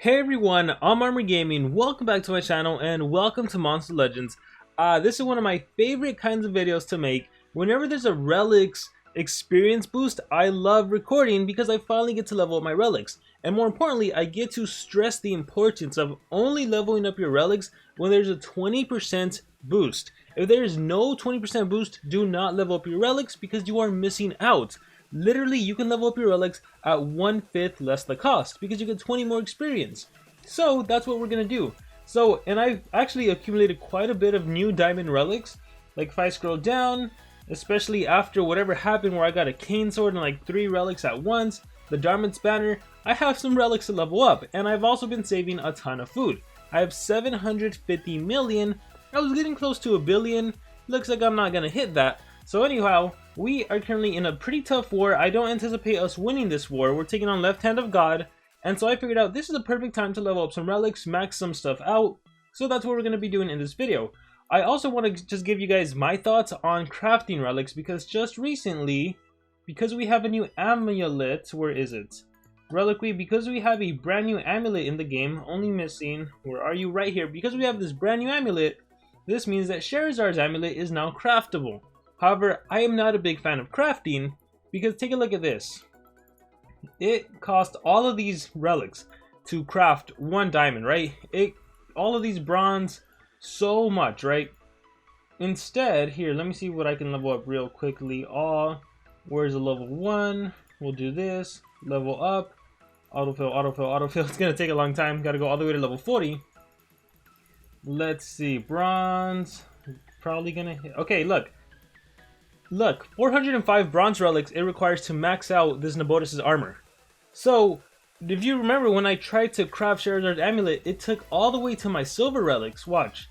Hey everyone, I'm Armor Gaming. Welcome back to my channel and welcome to Monster Legends. This is one of my favorite kinds of videos to make. Whenever there's a Relics experience boost, I love recording because I finally get to level up my Relics. And more importantly, I get to stress the importance of only leveling up your Relics when there's a 20% boost. If there is no 20% boost, do not level up your Relics because you are missing out. Literally, you can level up your Relics at 1/5 less the cost because you get 20 more experience. So that's what we're gonna do. So, and I've actually accumulated quite a bit of new diamond relics. Like if I scroll down, especially after whatever happened where I got a cane sword and like 3 relics at once, the Darman's banner, I have some relics to level up. And I've also been saving a ton of food. I have 750 million. I was getting close to 1 billion. Looks like I'm not gonna hit that. So anyhow, we are currently in a pretty tough war. I don't anticipate us winning this war. We're taking on Left Hand of God. And so I figured out this is a perfect time to level up some relics, max some stuff out. So that's what we're going to be doing in this video. I also want to just give you guys my thoughts on crafting relics because just recently, because we have a new amulet, where is it? Reliquary, because we have a brand new amulet in the game, only missing, where are you? Right here. Because we have this brand new amulet, this means that Charizard's amulet is now craftable. However, I am not a big fan of crafting because take a look at this. It cost all of these relics to craft 1 diamond, right? All of these bronze, so much, right? Instead, here, let me see what I can level up real quickly. Where's the level 1? We'll do this. Level up. Autofill, autofill, autofill. It's gonna take a long time. Gotta go all the way to level 40. Let's see. Bronze. Probably gonna hit. Okay, look. Look, 405 bronze relics it requires to max out this Nabotis' armor. So, if you remember when I tried to craft Charizard's amulet, it took all the way to my silver relics. Watch.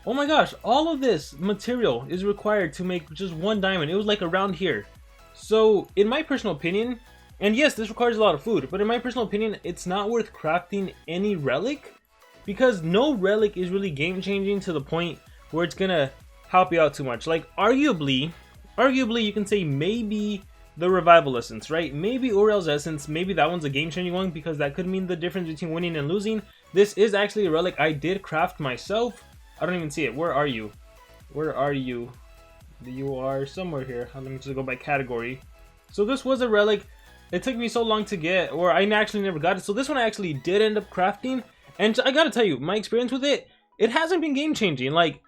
Oh my gosh, all of this material is required to make just 1 diamond. It was like around here. So, in my personal opinion, and yes, this requires a lot of food, but in my personal opinion, it's not worth crafting any relic because no relic is really game changing to the point where it's gonna help you out too much. Like, arguably you can say maybe the Revival Essence, right? Maybe Orel's Essence, maybe that one's a game-changing one because that could mean the difference between winning and losing. This is actually a relic I did craft myself. I don't even see it. Where are you? Where are you? You are somewhere here. Let me just go by category. So this was a relic. It took me so long to get, or I actually never got it. So this one I actually did end up crafting. And I gotta tell you, my experience with it, it hasn't been game-changing. Like,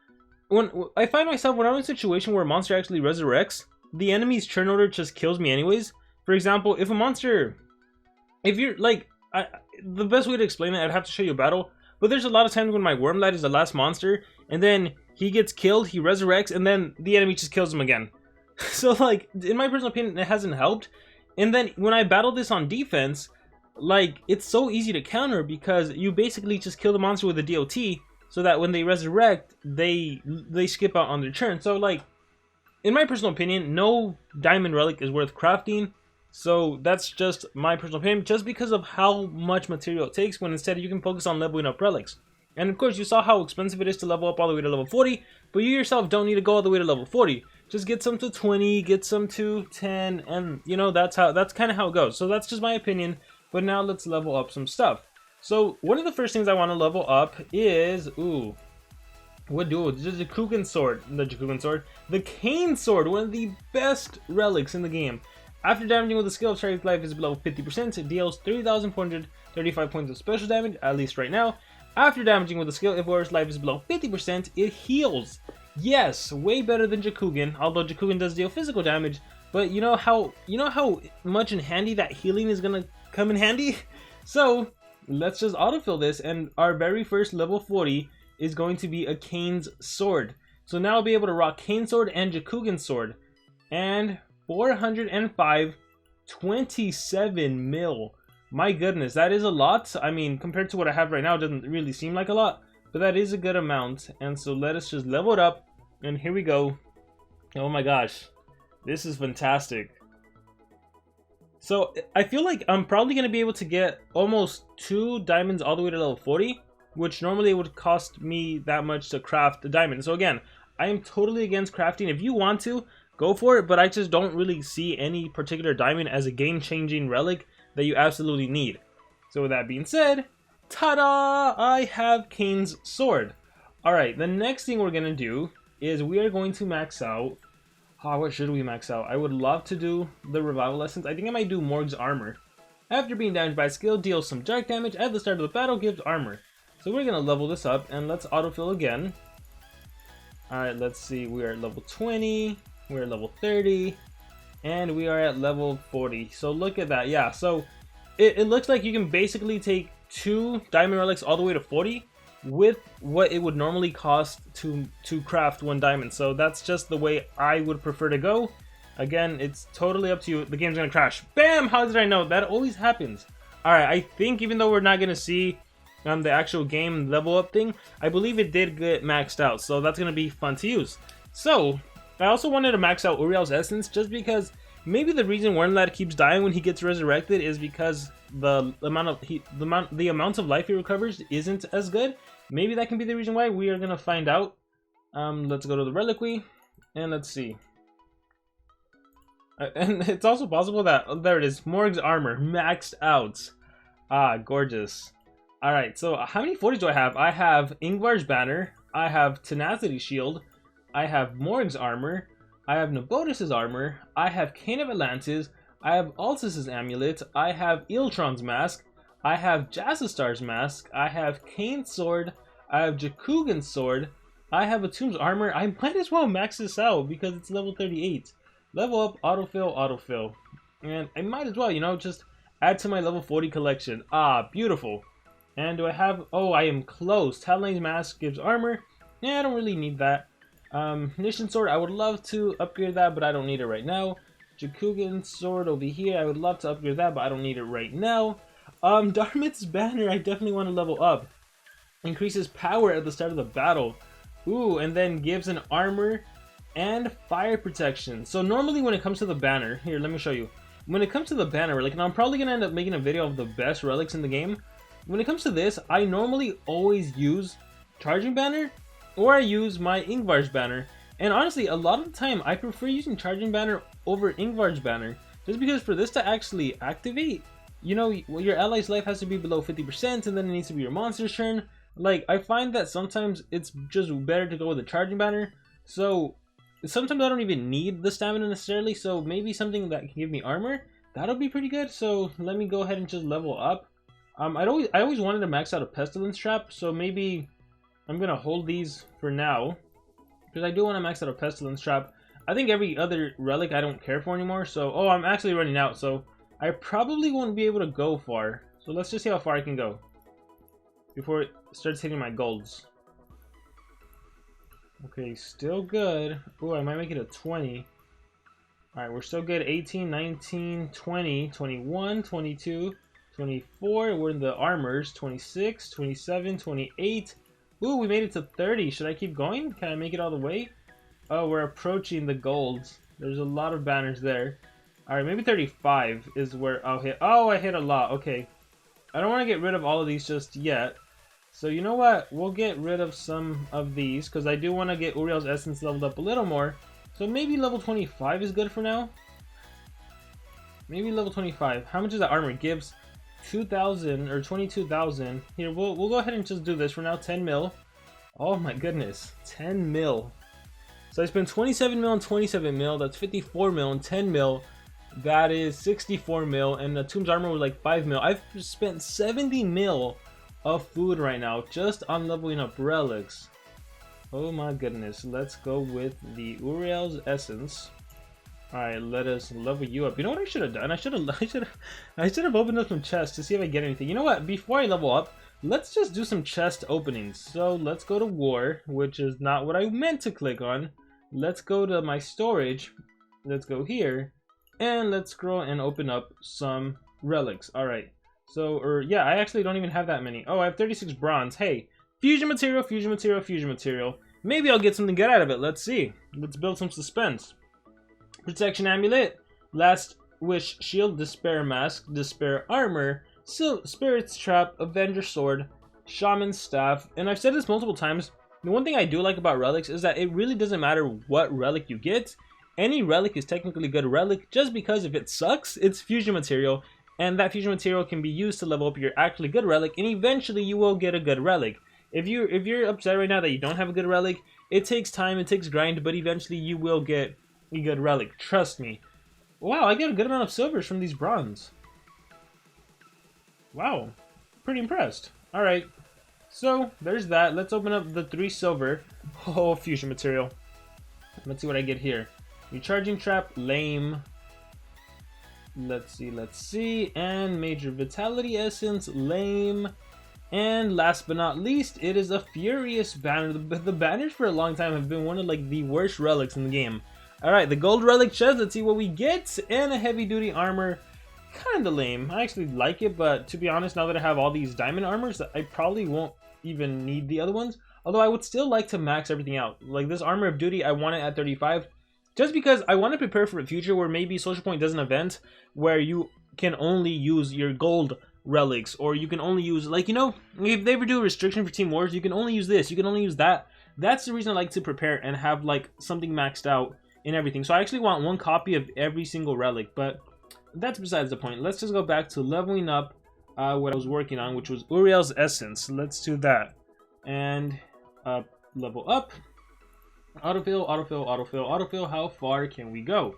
when I find myself when I'm in a situation where a monster actually resurrects, the enemy's turn order just kills me anyways. For example, if a monster, if you're like, the best way to explain it, I'd have to show you a battle. But there's a lot of times when my Worm Lad is the last monster, and then he gets killed, he resurrects, and then the enemy just kills him again. So like, in my personal opinion, it hasn't helped. And then when I battle this on defense, like, it's so easy to counter because you basically just kill the monster with a DOT. So that when they resurrect, they skip out on their turn. So like, in my personal opinion, no diamond relic is worth crafting. So that's just my personal opinion, just because of how much material it takes when instead you can focus on leveling up relics. And of course, you saw how expensive it is to level up all the way to level 40, but you yourself don't need to go all the way to level 40. Just get some to 20, get some to 10, and you know, that's kind of how it goes. So that's just my opinion, but now let's level up some stuff. So, one of the first things I want to level up is, the Jakugan Sword. The Cane Sword, one of the best relics in the game. After damaging with a skill, if Charizard's life is below 50%, it deals 3,435 points of special damage, at least right now. After damaging with a skill, if Warrior's life is below 50%, it heals. Yes, way better than Jakugan, although Jakugan does deal physical damage. But you know how much in handy that healing is gonna come in handy? So, let's just autofill this, and our very first level 40 is going to be a Cane's Sword. So now I'll be able to rock Cane Sword and Jakugan Sword. And 405, 27 mil. My goodness, that is a lot. I mean, compared to what I have right now, it doesn't really seem like a lot. But that is a good amount. And so let us just level it up. And here we go. Oh my gosh. This is fantastic. So, I feel like I'm probably going to be able to get almost 2 diamonds all the way to level 40, which normally would cost me that much to craft a diamond. So again, I am totally against crafting. If you want to, go for it, but I just don't really see any particular diamond as a game-changing relic that you absolutely need. So with that being said, Ta-da! I have Kane's sword. Alright, the next thing we're gonna do is we are going to max out. What should we max out? I would love to do the revival essence. I think I might do Morg's armor. After being damaged by a skill, deals some dark damage at the start of the battle, gives armor. So we're gonna level this up and let's autofill again. Alright, let's see. We are at level 20, we're at level 30, and we are at level 40. So look at that. Yeah, so it looks like you can basically take 2 diamond relics all the way to 40 with what it would normally cost to craft 1 diamond. So that's just the way I would prefer to go. Again, it's totally up to you. The game's gonna crash. Bam! How did I know? That always happens. Alright, I think even though we're not gonna see the actual game level up thing, I believe it did get maxed out, so that's gonna be fun to use. So I also wanted to max out Uriel's essence just because maybe the reason Warmlad keeps dying when he gets resurrected is because the amount of life he recovers isn't as good. Maybe that can be the reason why. We are gonna find out. Let's go to the reliquary and let's see. And it's also possible that there it is, Morg's armor maxed out. Gorgeous. Alright, so how many 40s do I have? I have Ingvar's banner, I have Tenacity shield, I have Morg's armor, I have Nabotis's armor, I have Kane of Atlantis, I have Altus's amulet, I have Eeltron's mask, I have Jazzistar's mask, I have Kane's sword, I have Jakugan's sword, I have Atum's armor. I might as well max this out because it's level 38. Level up, autofill, autofill. And I might as well, you know, just add to my level 40 collection. Beautiful. And do I have... Oh, I am close. Talon's mask gives armor. Yeah, I don't really need that. Nishin sword, I would love to upgrade that, but I don't need it right now. Jakugan's sword over here, I would love to upgrade that, but I don't need it right now. Darmit's banner, I definitely want to level up. Increases power at the start of the battle. Ooh, and then gives an armor and fire protection. So normally when it comes to the banner, here, let me show you. When it comes to the banner, like, and I'm probably gonna end up making a video of the best relics in the game. When it comes to this, I normally always use Charging Banner, or I use my Ingvar's banner. And honestly, a lot of the time, I prefer using Charging Banner over Ingvar's banner. Just because for this to actually activate, you know, your ally's life has to be below 50%, and then it needs to be your monster's turn. Like, I find that sometimes it's just better to go with a Charging Banner. So, sometimes I don't even need the stamina necessarily, so maybe something that can give me armor, that'll be pretty good. So, let me go ahead and just level up. I always wanted to max out a Pestilence Trap, so maybe I'm gonna hold these for now, because I do want to max out a Pestilence Trap. I think every other relic I don't care for anymore, so... Oh, I'm actually running out, so I probably won't be able to go far. So let's just see how far I can go before it starts hitting my golds. Okay, still good. Oh, I might make it a 20. Alright, we're still good. 18, 19, 20, 21, 22, 24. We're in the armors. 26, 27, 28. Ooh, we made it to 30. Should I keep going? Can I make it all the way? Oh, we're approaching the golds. There's a lot of banners there. Alright, maybe 35 is where I'll hit. Oh, I hit a lot. Okay. I don't want to get rid of all of these just yet. So you know what? We'll get rid of some of these, because I do want to get Uriel's essence leveled up a little more. So maybe level 25 is good for now. Maybe level 25. How much is that armor? It gives 2,000 or 22,000. Here, we'll go ahead and just do this for now. 10 mil. Oh my goodness. 10 mil. So I spent 27 mil and 27 mil. That's 54 mil and 10 mil. That is 64 mil. And the Tomb's armor was like 5 mil. I've spent 70 mil of food right now just on leveling up relics. Oh my goodness. Let's go with the Uriel's essence. Alright, let us level you up. You know what I should have done? I should have opened up some chests to see if I get anything. You know what? Before I level up, let's just do some chest openings. So let's go to war, which is not what I meant to click on. Let's go to my storage. Let's go here. And let's scroll and open up some relics. Alright. So, yeah, I actually don't even have that many. Oh, I have 36 bronze. Hey, fusion material, fusion material, fusion material. Maybe I'll get something good out of it. Let's see. Let's build some suspense. Protection amulet, last wish shield, despair mask, despair armor, spirit's trap, avenger sword, shaman staff. And I've said this multiple times. The one thing I do like about relics is that it really doesn't matter what relic you get. Any relic is technically good relic, just because if it sucks, it's fusion material. and that fusion material can be used to level up your actually good relic, and eventually you will get a good relic. If you're upset right now that you don't have a good relic, it takes time, it takes grind, but eventually you will get a good relic. Trust me. Wow, I get a good amount of silvers from these bronze. Wow, pretty impressed. All right, so there's that. Let's open up the 3 silver. Oh, fusion material. Let's see what I get here. Recharging trap, lame. Let's see, and major vitality essence, lame. And last but not least, it is a furious banner. The banners for a long time have been one of like the worst relics in the game. All right, the gold relic chest. Let's see what we get. And a heavy duty armor, kind of lame. I actually like it, but to be honest, now that I have all these diamond armors, I probably won't even need the other ones. Although I would still like to max everything out. Like this armor of duty, I want it at 35. Just because I want to prepare for the future where maybe SocialPoint does an event where you can only use your gold relics, or you can only use, like, you know, if they ever do a restriction for Team Wars, you can only use this, you can only use that. That's the reason I like to prepare and have like something maxed out in everything. So I actually want 1 copy of every single relic, but that's besides the point. Let's just go back to leveling up what I was working on, which was Uriel's Essence. Let's do that. And level up. Autofill, autofill, autofill, autofill. How far can we go?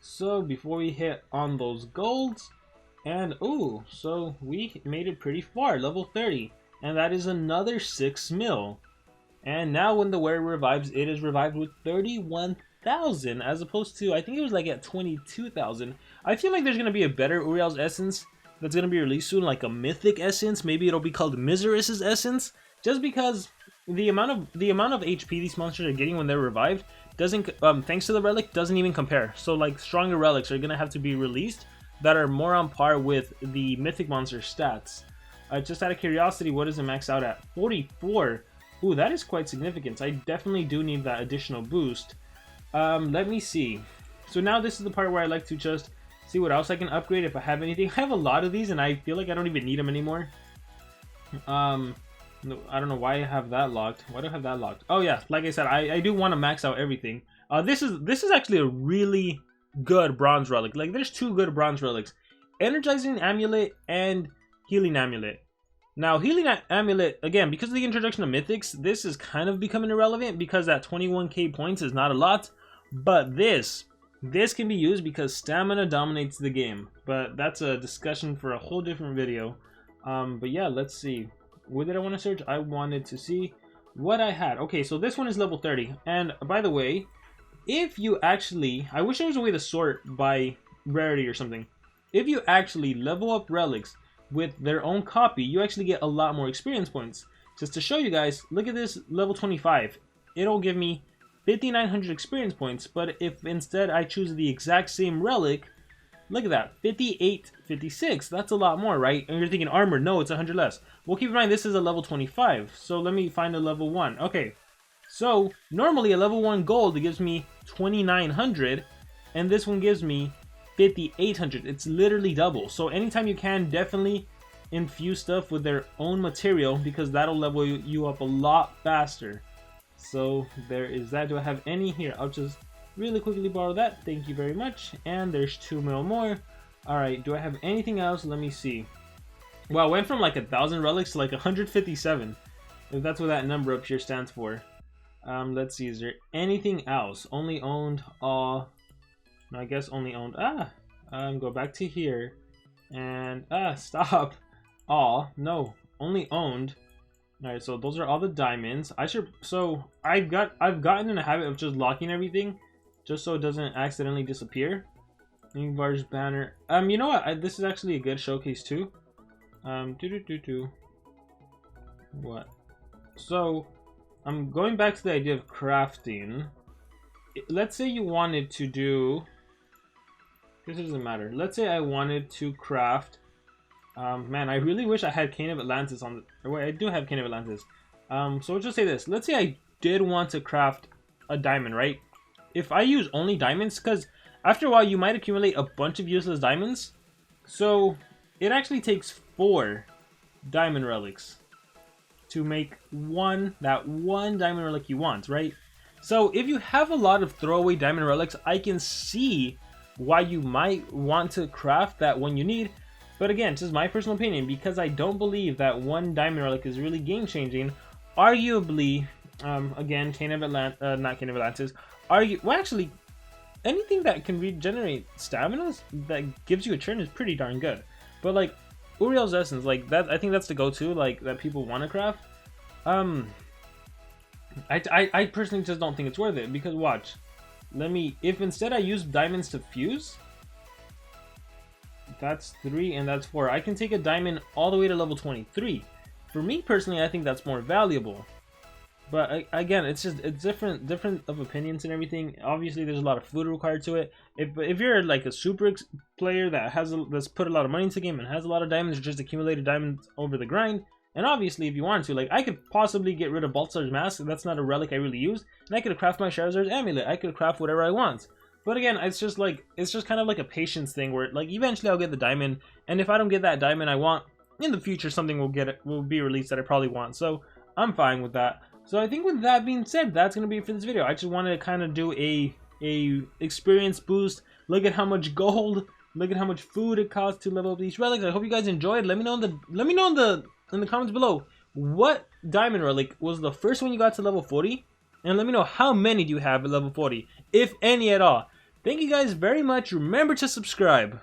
So before we hit on those golds, and ooh, so we made it pretty far, level 30, and that is another 6 mil. And now when the wearer revives, it is revived with 31,000 as opposed to, I think it was like at 22,000. I feel like there's gonna be a better Uriel's Essence that's gonna be released soon, like a mythic essence. Maybe it'll be called Miseris's Essence, just because the amount of HP these monsters are getting when they're revived doesn't, thanks to the relic, doesn't even compare. So like stronger relics are gonna have to be released that are more on par with the mythic monster stats. Just out of curiosity, what does it max out at? 44. Ooh, that is quite significant. I definitely do need that additional boost. Let me see. So now this is the part where I like to just see what else I can upgrade if I have anything. I have a lot of these and I feel like I don't even need them anymore. No, I don't know why I have that locked. Why do I have that locked? Oh yeah, like I said, I do want to max out everything. This is actually a really good bronze relic. Like there's 2 good bronze relics. Energizing Amulet and Healing Amulet. Now Healing Amulet, again, because of the introduction of mythics, this is kind of becoming irrelevant because that 21k points is not a lot. But this can be used because stamina dominates the game. But that's a discussion for a whole different video. But yeah, let's see. What did I want to search? I wanted to see what I had. Okay, so this one is level 30. And by the way, if you actually, I wish there was a way to sort by rarity or something. If you actually level up relics with their own copy, you actually get a lot more experience points. Just to show you guys, look at this level 25. It'll give me 5,900 experience points, but if instead I choose the exact same relic, look at that, 5856. That's a lot more, right? And you're thinking armor, no, it's 100 less. Well, keep in mind this is a level 25, so let me find a level 1. Okay, so normally a level 1 gold gives me 2,900, and this one gives me 5,800. It's literally double. So anytime you can, definitely infuse stuff with their own material because that'll level you up a lot faster. So there is that. Do I have any here? I'll just really quickly borrow that. Thank you very much. And there's 2 mil more. All right, do I have anything else? Let me see. Wow, went from like 1,000 relics to like 157. If that's what that number up here stands for. Let's see, is there anything else? Only owned, no, I guess only owned, go back to here, and, stop, no, only owned. Alright, so those are all the diamonds. So I've gotten in a habit of just locking everything, just so it doesn't accidentally disappear. Ingvar's banner, you know what, this is actually a good showcase too. What? So, I'm going back to the idea of crafting. Let's say you wanted to do... This doesn't matter. Let's say I wanted to craft... man, I really wish I had Cane of Atlantis on the... Wait, I do have Cane of Atlantis. So let's just say this. Let's say I did want to craft a diamond, right? If I use only diamonds, because after a while you might accumulate a bunch of useless diamonds. So, it actually takes 4 diamond relics to make that one diamond relic you want, right? So if you have a lot of throwaway diamond relics, I can see why you might want to craft that one you need. But again, this is my personal opinion, because I don't believe that one diamond relic is really game changing. Arguably, again, Cane of not Cane of Atlantis. Well, actually, anything that can regenerate stamina that gives you a turn is pretty darn good. But like Uriel's Essence, like that, I think that's the go-to, like that people want to craft. I personally just don't think it's worth it, because watch, if instead I use diamonds to fuse, that's 3 and that's 4. I can take a diamond all the way to level 23. For me personally, I think that's more valuable. But again, it's different of opinions and everything. Obviously, there's a lot of food required to it. If you're like a super player that's put a lot of money into the game and has a lot of diamonds, or just accumulated diamonds over the grind, and obviously if you want to, like I could possibly get rid of Baltzar's Mask. That's not a relic I really use, and I could craft my Charizard's Amulet. I could craft whatever I want. But again, it's just kind of like a patience thing, where like eventually I'll get the diamond, and if I don't get that diamond I want in the future, something will be released that I probably want. So I'm fine with that. So I think with that being said, that's going to be it for this video. I just wanted to kind of do a experience boost. Look at how much gold, look at how much food it costs to level up these relics. I hope you guys enjoyed. Let me know in the comments below what diamond relic was the first one you got to level 40, and let me know how many do you have at level 40, if any at all. Thank you guys very much. Remember to subscribe.